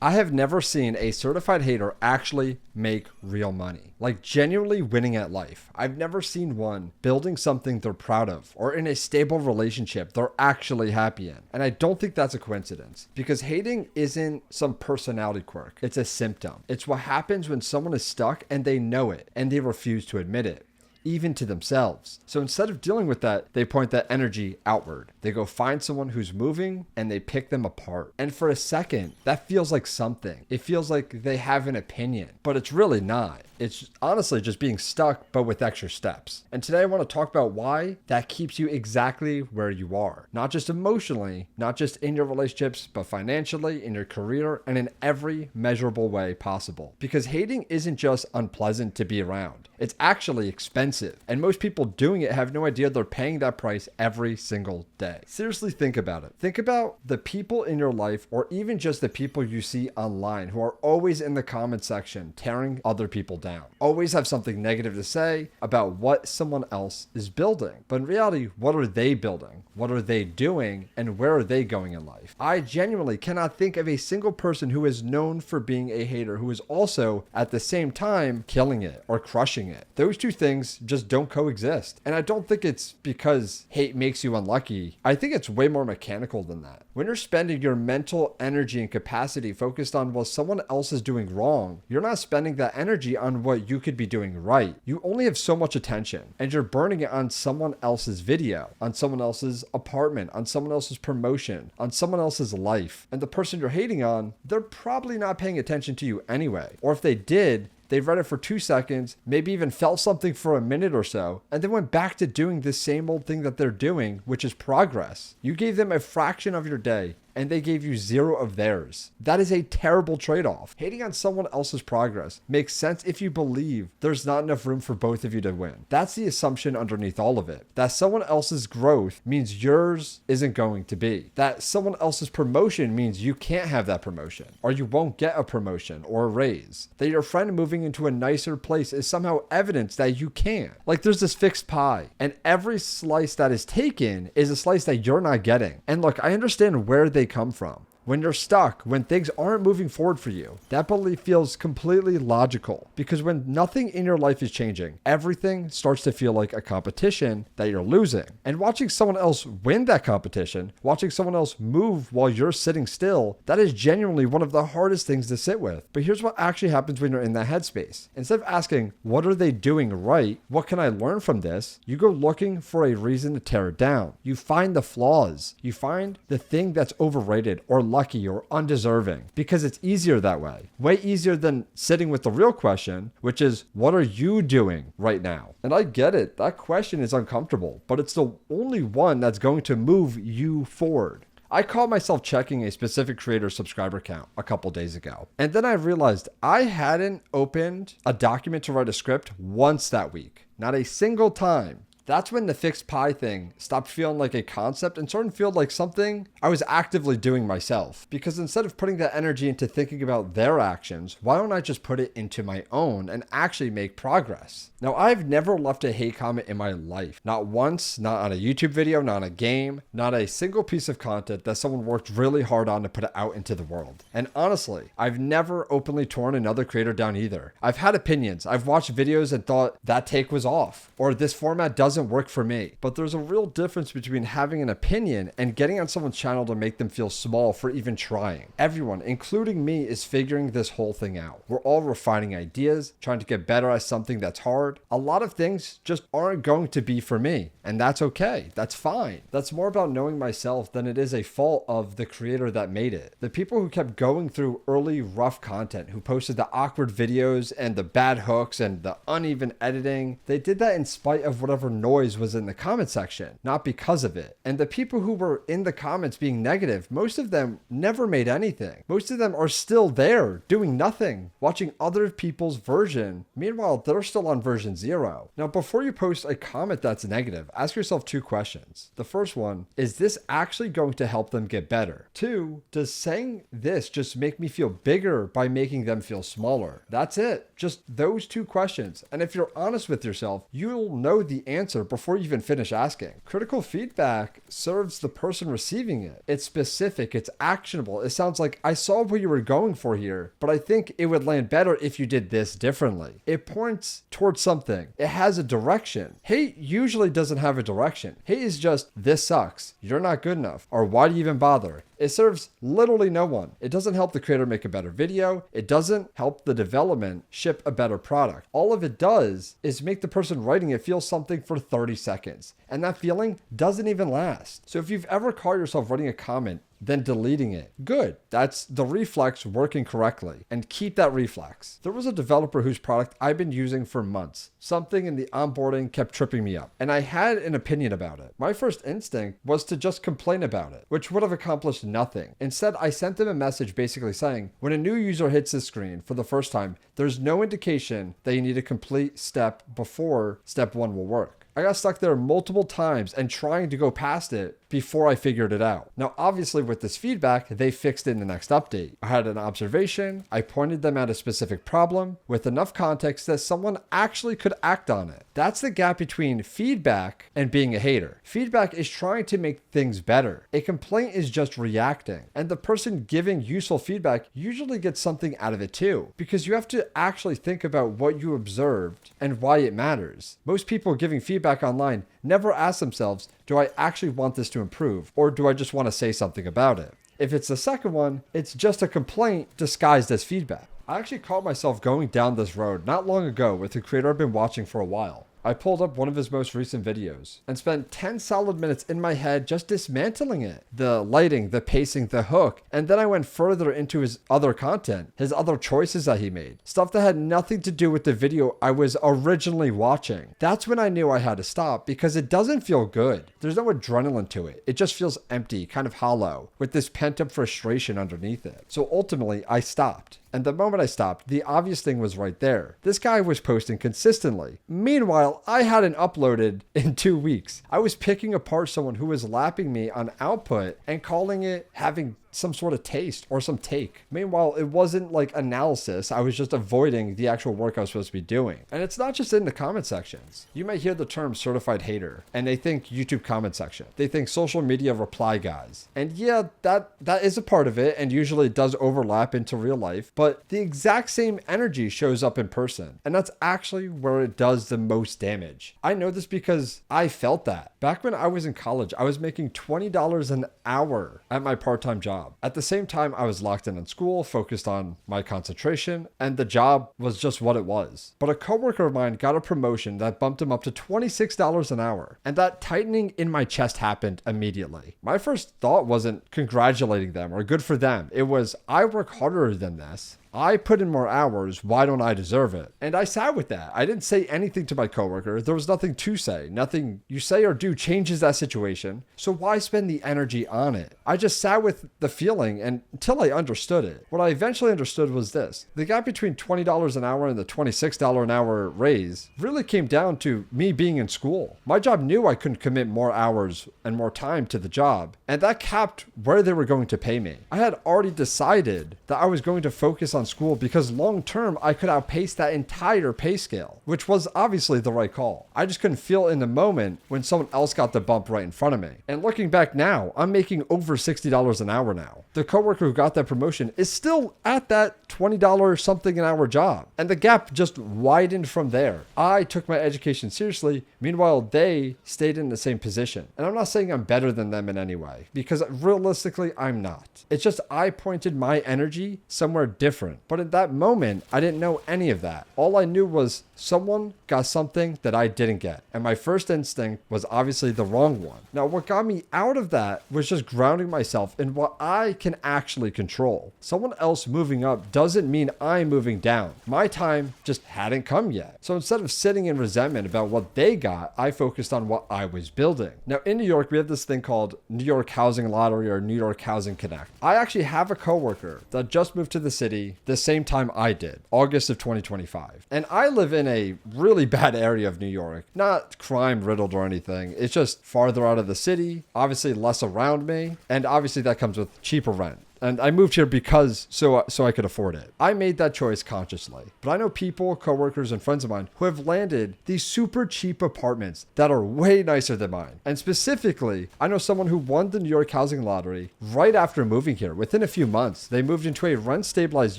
I have never seen a certified hater actually make real money, like genuinely winning at life. I've never seen one building something they're proud of or in a stable relationship they're actually happy in. And I don't think that's a coincidence, because hating isn't some personality quirk. It's a symptom. It's what happens when someone is stuck and they know it and they refuse to admit it, even to themselves. So instead of dealing with that, they point that energy outward. They go find someone who's moving and they pick them apart. And for a second, that feels like something. It feels like they have an opinion, but it's really not. It's honestly just being stuck, but with extra steps. And today I want to talk about why that keeps you exactly where you are. Not just emotionally, not just in your relationships, but financially, in your career, and in every measurable way possible. Because hating isn't just unpleasant to be around. It's actually expensive. And most people doing it have no idea they're paying that price every single day. Seriously, think about it. Think about the people in your life, or even just the people you see online who are always in the comment section tearing other people down. Always have something negative to say about what someone else is building. But in reality, what are they building? What are they doing? And where are they going in life? I genuinely cannot think of a single person who is known for being a hater who is also at the same time killing it or crushing it. Those two things just don't coexist. And I don't think it's because hate makes you unlucky. I think it's way more mechanical than that. When you're spending your mental energy and capacity focused on what someone else is doing wrong, you're not spending that energy on what you could be doing right. You only have so much attention, and you're burning it on someone else's video, on someone else's apartment, on someone else's promotion, on someone else's life. And the person you're hating on, they're probably not paying attention to you anyway. Or if they did, they read it for 2 seconds, maybe even felt something for a minute or so, and then went back to doing the same old thing that they're doing, which is progress. You gave them a fraction of your day, and they gave you 0 of theirs. That is a terrible trade-off. Hating on someone else's progress makes sense if you believe there's not enough room for both of you to win. That's the assumption underneath all of it. That someone else's growth means yours isn't going to be. That someone else's promotion means you can't have that promotion, or you won't get a promotion or a raise. That your friend moving into a nicer place is somehow evidence that you can't. Like there's this fixed pie, and every slice that is taken is a slice that you're not getting. And look, I understand where they come from. When you're stuck, when things aren't moving forward for you, that belief feels completely logical, because when nothing in your life is changing, everything starts to feel like a competition that you're losing. And watching someone else win that competition, watching someone else move while you're sitting still, that is genuinely one of the hardest things to sit with. But here's what actually happens when you're in that headspace. Instead of asking, what are they doing right? What can I learn from this? You go looking for a reason to tear it down. You find the flaws. You find the thing that's overrated or lucky or undeserving, because it's easier that way. Way easier than sitting with the real question, which is, what are you doing right now? And I get it. That question is uncomfortable, but it's the only one that's going to move you forward. I caught myself checking a specific creator subscriber count a couple days ago. And then I realized I hadn't opened a document to write a script once that week. Not a single time. That's when the fixed pie thing stopped feeling like a concept and started to feel like something I was actively doing myself. Because instead of putting that energy into thinking about their actions, why don't I just put it into my own and actually make progress? Now, I've never left a hate comment in my life. Not once, not on a YouTube video, not on a game, not a single piece of content that someone worked really hard on to put it out into the world. And honestly, I've never openly torn another creator down either. I've had opinions. I've watched videos and thought that take was off, or this format doesn't work for me. But there's a real difference between having an opinion and getting on someone's channel to make them feel small for even trying. Everyone, including me, is figuring this whole thing out. We're all refining ideas, trying to get better at something that's hard. A lot of things just aren't going to be for me, and that's okay. That's fine. That's more about knowing myself than it is a fault of the creator that made it. The people who kept going through early rough content, who posted the awkward videos and the bad hooks and the uneven editing, they did that in spite of whatever noise was in the comment section, not because of it. And the people who were in the comments being negative, most of them never made anything. Most of them are still there doing nothing, watching other people's version. Meanwhile, they're still on version 0. Now, before you post a comment that's negative, ask yourself 2 questions. The first one, is this actually going to help them get better? 2, does saying this just make me feel bigger by making them feel smaller? That's it. Just those 2 questions. And if you're honest with yourself, you'll know the answer answer before you even finish asking. Critical feedback serves the person receiving it. It's specific, it's actionable. It sounds like, I saw what you were going for here, but I think it would land better if you did this differently. It points towards something. It has a direction. Hate usually doesn't have a direction. Hate is just, this sucks, you're not good enough, or why do you even bother? It serves literally no one. It doesn't help the creator make a better video. It doesn't help the development ship a better product. All of it does is make the person writing it feel something for 30 seconds. And that feeling doesn't even last. So if you've ever caught yourself writing a comment, then deleting it, good. That's the reflex working correctly, and keep that reflex. There was a developer whose product I've been using for months. Something in the onboarding kept tripping me up, and I had an opinion about it. My first instinct was to just complain about it, which would have accomplished nothing. Instead, I sent them a message basically saying, when a new user hits this screen for the first time, there's no indication that you need a complete step before step 1 will work. I got stuck there multiple times and trying to go past it before I figured it out. Now, obviously with this feedback, they fixed it in the next update. I had an observation. I pointed them at a specific problem with enough context that someone actually could act on it. That's the gap between feedback and being a hater. Feedback is trying to make things better. A complaint is just reacting. And the person giving useful feedback usually gets something out of it too, because you have to actually think about what you observed and why it matters. Most people giving feedback online never ask themselves, do I actually want this to improve, or do I just want to say something about it? If it's the second one, it's just a complaint disguised as feedback. I actually caught myself going down this road not long ago with a creator I've been watching for a while. I pulled up one of his most recent videos and spent 10 solid minutes in my head just dismantling it. The lighting, the pacing, the hook, and then I went further into his other content, his other choices that he made, stuff that had nothing to do with the video I was originally watching. That's when I knew I had to stop, because it doesn't feel good. There's no adrenaline to it. It just feels empty, kind of hollow, with this pent-up frustration underneath it. So ultimately, I stopped. And the moment I stopped, the obvious thing was right there. This guy was posting consistently. Meanwhile, I hadn't uploaded in 2 weeks. I was picking apart someone who was lapping me on output and calling it having some sort of taste or some take. Meanwhile, it wasn't like analysis. I was just avoiding the actual work I was supposed to be doing. And it's not just in the comment sections. You might hear the term certified hater and they think YouTube comment section. They think social media reply guys. And yeah, that is a part of it, and usually it does overlap into real life, but the exact same energy shows up in person. And that's actually where it does the most damage. I know this because I felt that. Back when I was in college, I was making $20 an hour at my part-time job. At the same time, I was locked in school, focused on my concentration, and the job was just what it was. But a coworker of mine got a promotion that bumped him up to $26 an hour, and that tightening in my chest happened immediately. My first thought wasn't congratulating them or good for them. It was, I work harder than this. I put in more hours. Why don't I deserve it? And I sat with that. I didn't say anything to my coworker. There was nothing to say. Nothing you say or do changes that situation. So why spend the energy on it? I just sat with the feeling until I understood it. What I eventually understood was this. The gap between $20 an hour and the $26 an hour raise really came down to me being in school. My job knew I couldn't commit more hours and more time to the job, and that capped where they were going to pay me. I had already decided that I was going to focus on school because long term I could outpace that entire pay scale, which was obviously the right call. I just couldn't feel in the moment when someone else got the bump right in front of me. And looking back now, I'm making over $60 an hour now. The coworker who got that promotion is still at that $20 something an hour job, and the gap just widened from there. I took my education seriously, meanwhile they stayed in the same position. And I'm not saying I'm better than them in any way, because realistically I'm not. It's just I pointed my energy somewhere different. But at that moment, I didn't know any of that. All I knew was someone got something that I didn't get. And my first instinct was obviously the wrong one. Now, what got me out of that was just grounding myself in what I can actually control. Someone else moving up doesn't mean I'm moving down. My time just hadn't come yet. So instead of sitting in resentment about what they got, I focused on what I was building. Now, in New York, we have this thing called New York Housing Lottery or New York Housing Connect. I actually have a coworker that just moved to the city the same time I did, August of 2025. And I live in a really bad area of New York, not crime riddled or anything. It's just farther out of the city, obviously less around me, and obviously that comes with cheaper rent. And I moved here because so I could afford it. I made that choice consciously. But I know people, coworkers, and friends of mine who have landed these super cheap apartments that are way nicer than mine. And specifically, I know someone who won the New York housing lottery right after moving here. Within a few months, they moved into a rent stabilized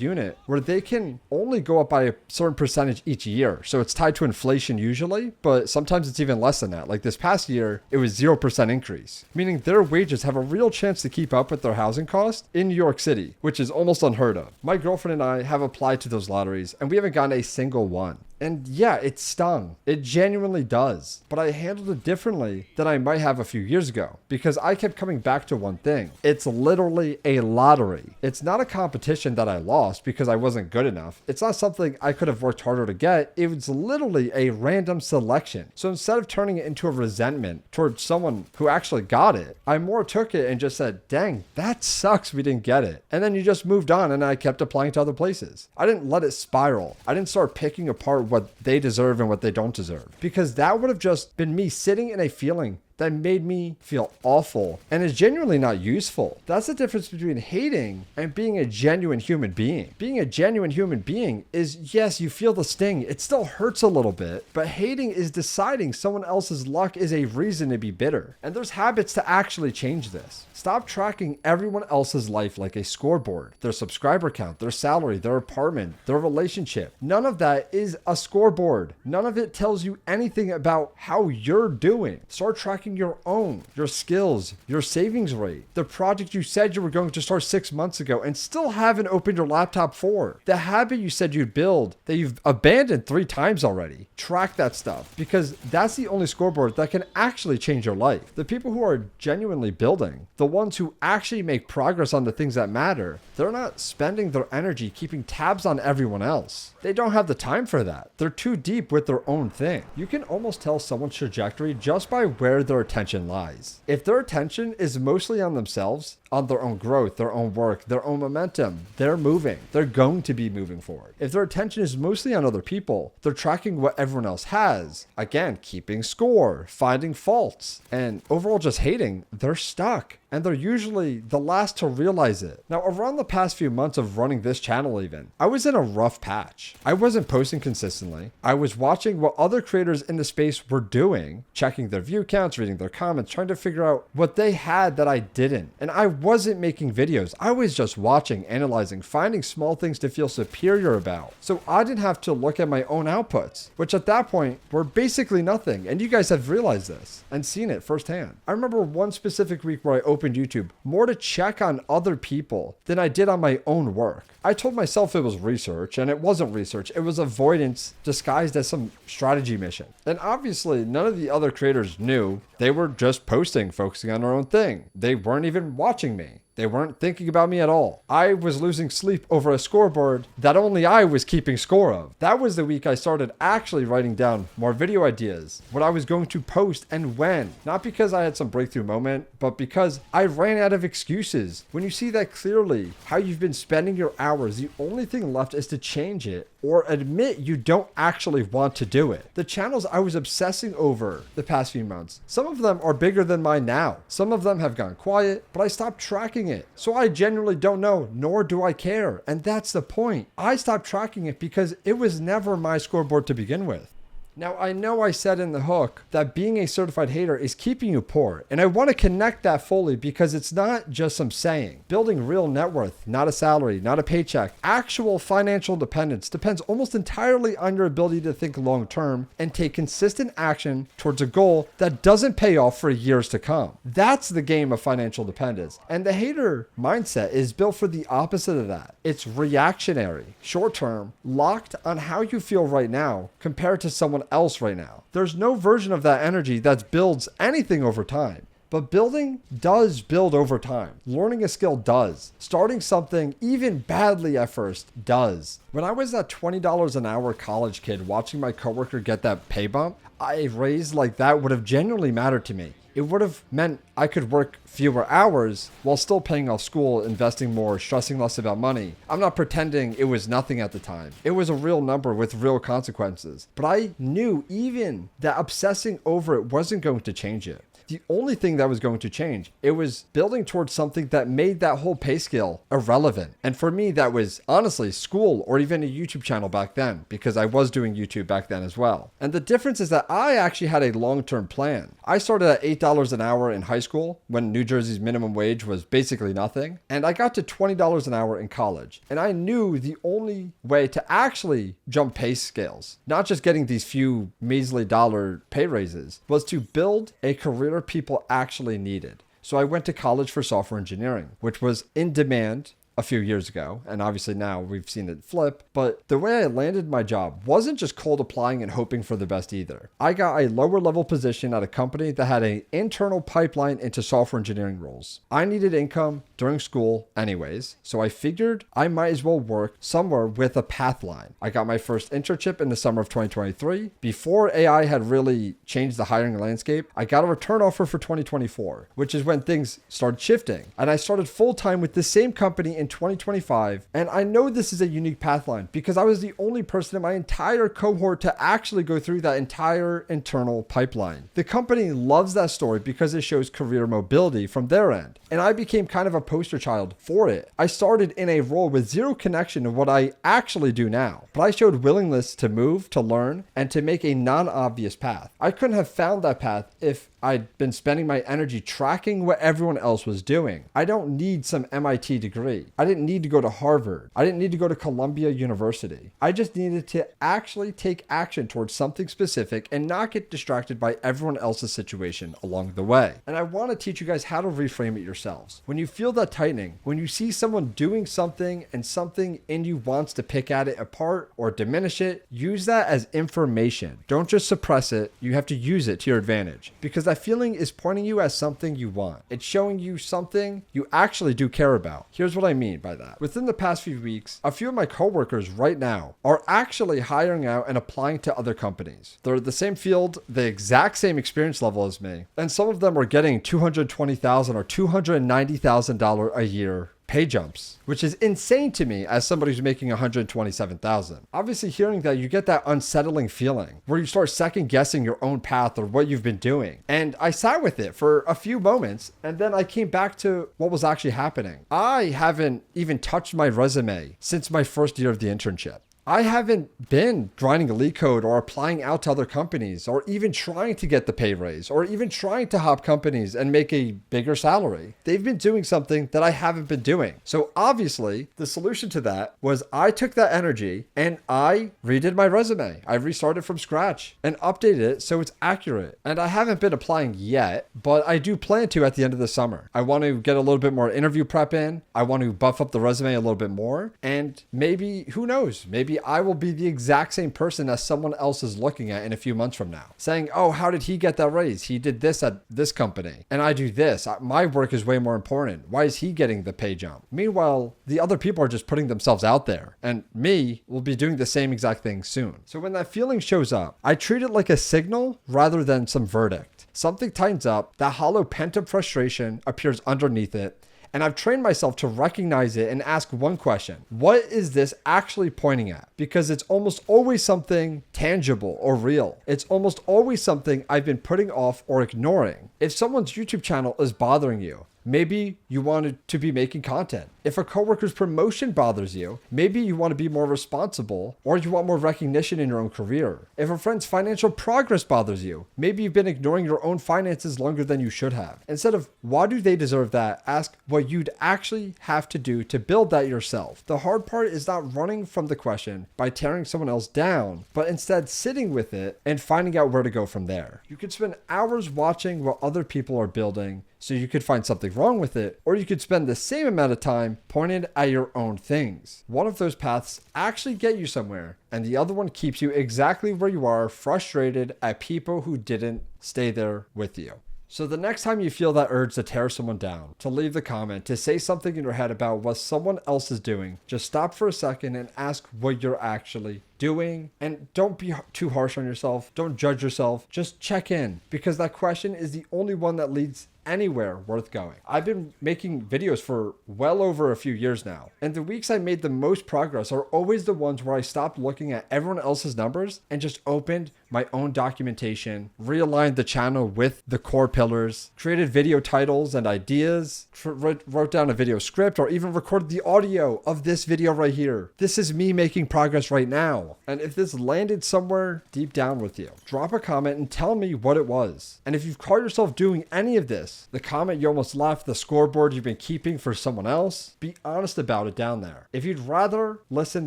unit where they can only go up by a certain percentage each year. So it's tied to inflation usually, but sometimes it's even less than that. Like this past year, it was 0% increase, meaning their wages have a real chance to keep up with their housing cost in New York City, which is almost unheard of. My girlfriend and I have applied to those lotteries and we haven't gotten a single one. And yeah, it stung. It genuinely does. But I handled it differently than I might have a few years ago because I kept coming back to one thing. It's literally a lottery. It's not a competition that I lost because I wasn't good enough. It's not something I could have worked harder to get. It was literally a random selection. So instead of turning it into a resentment towards someone who actually got it, I more took it and just said, dang, that sucks we didn't get it. And then you just moved on and I kept applying to other places. I didn't let it spiral. I didn't start picking apart what they deserve and what they don't deserve, because that would have just been me sitting in a feeling that made me feel awful and is genuinely not useful. That's the difference between hating and being a genuine human being. Being a genuine human being is, yes, you feel the sting. It still hurts a little bit, but hating is deciding someone else's luck is a reason to be bitter. And there's habits to actually change this. Stop tracking everyone else's life like a scoreboard. Their subscriber count, their salary, their apartment, their relationship. None of that is a scoreboard. None of it tells you anything about how you're doing. Start tracking your own, your skills, your savings rate, the project you said you were going to start 6 months ago and still haven't opened your laptop for, the habit you said you'd build that you've abandoned 3 times already. Track that stuff because that's the only scoreboard that can actually change your life. The people who are genuinely building, the ones who actually make progress on the things that matter, they're not spending their energy keeping tabs on everyone else. They don't have the time for that. They're too deep with their own thing. You can almost tell someone's trajectory just by where their attention lies. If their attention is mostly on themselves, on their own growth, their own work, their own momentum, they're moving. They're going to be moving forward. If their attention is mostly on other people, they're tracking what everyone else has. Again, keeping score, finding faults, and overall just hating, they're stuck. And they're usually the last to realize it. Now, around the past few months of running this channel even, I was in a rough patch. I wasn't posting consistently. I was watching what other creators in the space were doing, checking their view counts, reading their comments, trying to figure out what they had that I didn't. And I wasn't making videos. I was just watching, analyzing, finding small things to feel superior about. So I didn't have to look at my own outputs, which at that point were basically nothing. And you guys have realized this and seen it firsthand. I remember one specific week where I opened YouTube more to check on other people than I did on my own work. I told myself it was research, and it wasn't research. It was avoidance disguised as some strategy mission. And obviously, none of the other creators knew. They were just posting, focusing on their own thing. They weren't even watching me. They weren't thinking about me at all. I was losing sleep over a scoreboard that only I was keeping score of. That was the week I started actually writing down more video ideas, what I was going to post and when. Not because I had some breakthrough moment, but because I ran out of excuses. When you see that clearly, how you've been spending your hours, the only thing left is to change it or admit you don't actually want to do it. The channels I was obsessing over the past few months, some of them are bigger than mine now. Some of them have gone quiet, but I stopped tracking it. So I genuinely don't know, nor do I care. And that's the point. I stopped tracking it because it was never my scoreboard to begin with. Now, I know I said in the hook that being a certified hater is keeping you poor, and I want to connect that fully because it's not just some saying. Building real net worth, not a salary, not a paycheck, actual financial independence depends almost entirely on your ability to think long term and take consistent action towards a goal that doesn't pay off for years to come. That's the game of financial dependence, and the hater mindset is built for the opposite of that. It's reactionary, short term, locked on how you feel right now compared to someone else right now. There's no version of that energy that builds anything over time. But building does build over time. Learning a skill does. Starting something, even badly at first, does. When I was that $20 an hour college kid watching my coworker get that pay bump, a raise like that would have genuinely mattered to me. It would have meant I could work fewer hours while still paying off school, investing more, stressing less about money. I'm not pretending it was nothing at the time. It was a real number with real consequences. But I knew even that obsessing over it wasn't going to change it. the only thing that was going to change. It was building towards something that made that whole pay scale irrelevant. And for me, that was honestly school or even a YouTube channel back then, because I was doing YouTube back then as well. And the difference is that I actually had a long-term plan. I started at $8 an hour in high school when New Jersey's minimum wage was basically nothing. And I got to $20 an hour in college. And I knew the only way to actually jump pay scales, not just getting these few measly dollar pay raises, was to build a career people actually needed. So I went to college for software engineering, which was in demand a few years ago, and obviously now we've seen it flip. But the way I landed my job wasn't just cold applying and hoping for the best either. I got a lower level position at a company that had an internal pipeline into software engineering roles. I needed income during school anyways, so I figured I might as well work somewhere with a path line. I got my first internship in the summer of 2023. Before AI had really changed the hiring landscape, I got a return offer for 2024, which is when things started shifting. And I started full-time with the same company in 2025. And I know this is a unique path line because I was the only person in my entire cohort to actually go through that entire internal pipeline. The company loves that story because it shows career mobility from their end. And I became kind of a poster child for it. I started in a role with zero connection to what I actually do now, but I showed willingness to move, to learn, and to make a non-obvious path. I couldn't have found that path if I'd been spending my energy tracking what everyone else was doing. I don't need some MIT degree. I didn't need to go to Harvard. I didn't need to go to Columbia University. I just needed to actually take action towards something specific and not get distracted by everyone else's situation along the way. And I want to teach you guys how to reframe it yourselves. When you feel that tightening, when you see someone doing something and something in you wants to pick at it apart or diminish it, use that as information. Don't just suppress it. You have to use it to your advantage, because that feeling is pointing you as something you want. It's showing you something you actually do care about. Here's what I mean by that. Within the past few weeks, a few of my coworkers right now are actually hiring out and applying to other companies. They're the same field, the exact same experience level as me, and some of them are getting $220,000 or $290,000 a year pay jumps, which is insane to me as somebody who's making $127,000. Obviously, hearing that, you get that unsettling feeling where you start second guessing your own path or what you've been doing. And I sat with it for a few moments, and then I came back to what was actually happening. I haven't even touched my resume since my first year of the internship. I haven't been grinding a lead code or applying out to other companies or even trying to get the pay raise or even trying to hop companies and make a bigger salary. They've been doing something that I haven't been doing. So obviously the solution to that was I took that energy and I redid my resume. I restarted from scratch and updated it so it's accurate. And I haven't been applying yet, but I do plan to at the end of the summer. I want to get a little bit more interview prep in. I want to buff up the resume a little bit more. And maybe, who knows, maybe I will be the exact same person as someone else is looking at in a few months from now, saying, oh, how did he get that raise? He did this at this company and I do this. My work is way more important. Why is he getting the pay jump? Meanwhile, the other people are just putting themselves out there, and me will be doing the same exact thing soon. So when that feeling shows up, I treat it like a signal rather than some verdict. Something tightens up, that hollow pent-up frustration appears underneath it, and I've trained myself to recognize it and ask one question. What is this actually pointing at? Because it's almost always something tangible or real. It's almost always something I've been putting off or ignoring. If someone's YouTube channel is bothering you, maybe you wanted to be making content. If a coworker's promotion bothers you, maybe you want to be more responsible or you want more recognition in your own career. If a friend's financial progress bothers you, maybe you've been ignoring your own finances longer than you should have. Instead of why do they deserve that, ask what you'd actually have to do to build that yourself. The hard part is not running from the question by tearing someone else down, but instead sitting with it and finding out where to go from there. You could spend hours watching what other people are building so you could find something wrong with it, or you could spend the same amount of time pointed at your own things. One of those paths actually get you somewhere, and the other one keeps you exactly where you are, frustrated at people who didn't stay there with you. So the next time you feel that urge to tear someone down, to leave the comment, to say something in your head about what someone else is doing, just stop for a second and ask what you're actually doing. And don't be too harsh on yourself. Don't judge yourself. Just check in, because that question is the only one that leads anywhere worth going. I've been making videos for well over a few years now, and the weeks I made the most progress are always the ones where I stopped looking at everyone else's numbers and just opened my own documentation, realigned the channel with the core pillars, created video titles and ideas, wrote down a video script, or even recorded the audio of this video right here. This is me making progress right now. And if this landed somewhere deep down with you, drop a comment and tell me what it was. And if you've caught yourself doing any of this, the comment you almost left, the scoreboard you've been keeping for someone else, be honest about it down there. If you'd rather listen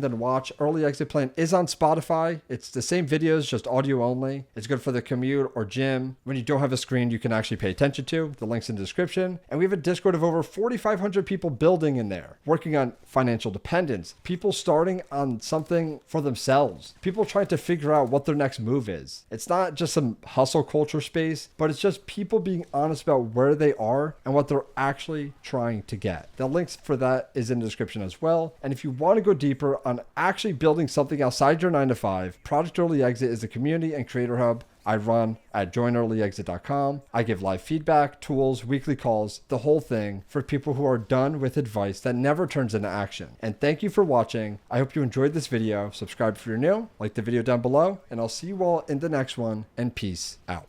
than watch, Early Exit Plan is on Spotify. It's the same videos, just audio only. It's good for the commute or gym. When you don't have a screen you can actually pay attention to. The link's in the description. And we have a Discord of over 4,500 people building in there, working on financial dependence, people starting on something for themselves, people trying to figure out what their next move is. It's not just some hustle culture space, but it's just people being honest about where they are and what they're actually trying to get. The links for that is in the description as well. And if you want to go deeper on actually building something outside your 9-to-5, Project Early Exit is a community and creator hub I run at joinearlyexit.com. I give live feedback, tools, weekly calls, the whole thing for people who are done with advice that never turns into action. And thank you for watching. I hope you enjoyed this video. Subscribe if you're new, like the video down below, and I'll see you all in the next one, and peace out.